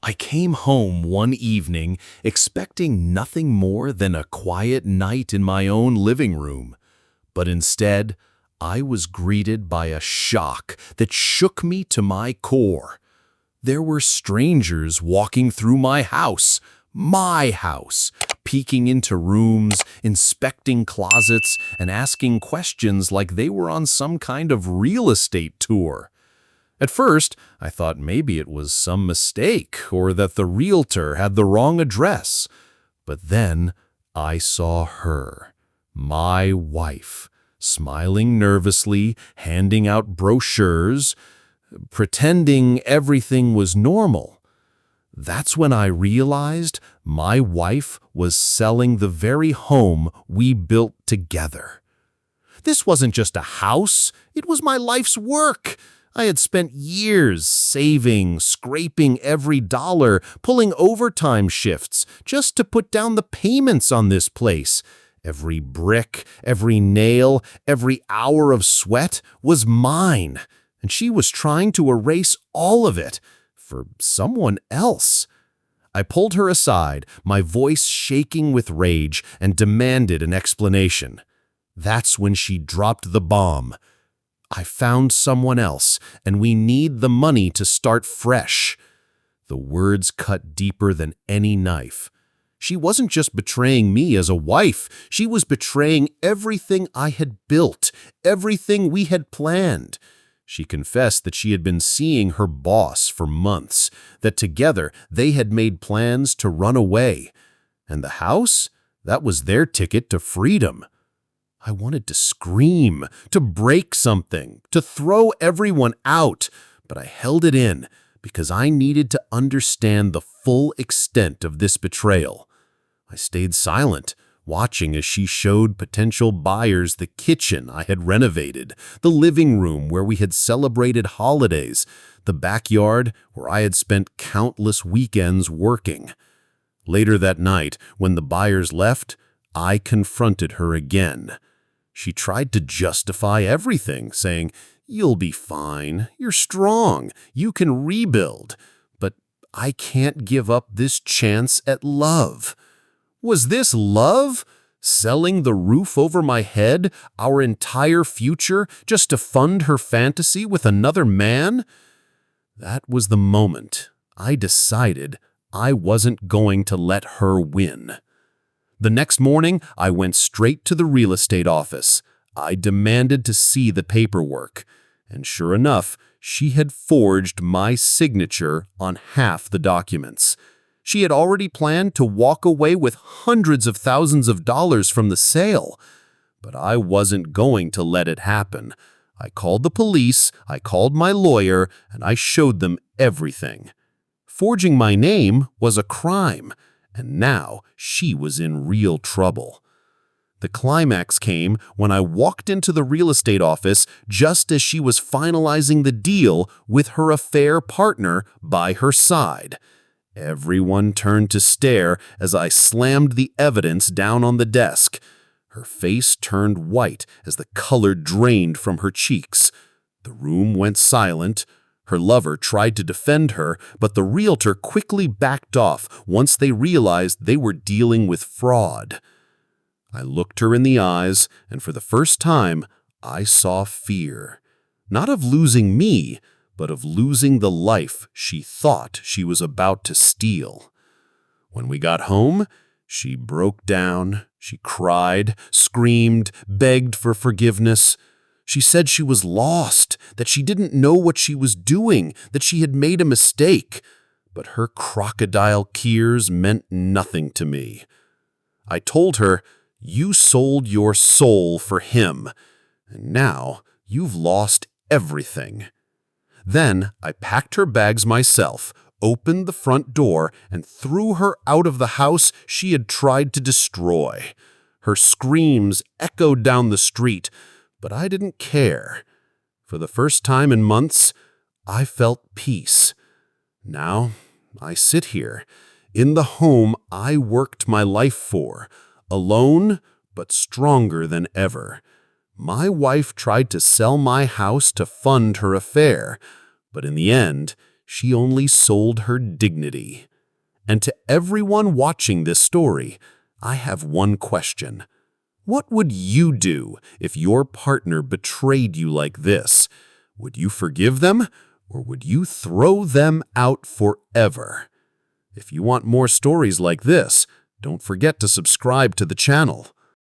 I came home one evening expecting nothing more than a quiet night in my own living room. But instead, I was greeted by a shock that shook me to my core. There were strangers walking through my house, peeking into rooms, inspecting closets, and asking questions like they were on some kind of real estate tour. At first, I thought maybe it was some mistake or that the realtor had the wrong address. But then I saw her, my wife, smiling nervously, handing out brochures, pretending everything was normal. That's when I realized my wife was selling the very home we built together. This wasn't just a house, it was my life's work. I had spent years saving, scraping every dollar, pulling overtime shifts just to put down the payments on this place. Every brick, every nail, every hour of sweat was mine, and she was trying to erase all of it for someone else. I pulled her aside, my voice shaking with rage, and demanded an explanation. That's when she dropped the bomb. I found someone else, and we need the money to start fresh. The words cut deeper than any knife. She wasn't just betraying me as a wife, she was betraying everything I had built, everything we had planned. She confessed that she had been seeing her boss for months, that together they had made plans to run away. And the house? That was their ticket to freedom. I wanted to scream, to break something, to throw everyone out, but I held it in because I needed to understand the full extent of this betrayal. I stayed silent, watching as she showed potential buyers the kitchen I had renovated, the living room where we had celebrated holidays, the backyard where I had spent countless weekends working. Later that night, when the buyers left, I confronted her again. She tried to justify everything, saying, "You'll be fine, you're strong, you can rebuild, but I can't give up this chance at love." Was this love? Selling the roof over my head, our entire future, just to fund her fantasy with another man? That was the moment I decided I wasn't going to let her win. The next morning, I went straight to the real estate office. I demanded to see the paperwork. And sure enough, she had forged my signature on half the documents. She had already planned to walk away with hundreds of thousands of dollars from the sale. But I wasn't going to let it happen. I called the police, I called my lawyer, and I showed them everything. Forging my name was a crime. And now she was in real trouble. The climax came when I walked into the real estate office just as she was finalizing the deal with her affair partner by her side. Everyone turned to stare as I slammed the evidence down on the desk. Her face turned white as the color drained from her cheeks. The room went silent. Her lover tried to defend her, but the realtor quickly backed off once they realized they were dealing with fraud. I looked her in the eyes, and for the first time, I saw fear. Not of losing me, but of losing the life she thought she was about to steal. When we got home, she broke down, she cried, screamed, begged for forgiveness. She said she was lost, that she didn't know what she was doing, that she had made a mistake. But her crocodile tears meant nothing to me. I told her, "You sold your soul for him, and now you've lost everything." Then I packed her bags myself, opened the front door, and threw her out of the house she had tried to destroy. Her screams echoed down the street, but I didn't care. For the first time in months, I felt peace. Now, I sit here, in the home I worked my life for, alone but stronger than ever. My wife tried to sell my house to fund her affair, but in the end, she only sold her dignity. And to everyone watching this story, I have one question. What would you do if your partner betrayed you like this? Would you forgive them, or would you throw them out forever? If you want more stories like this, don't forget to subscribe to the channel.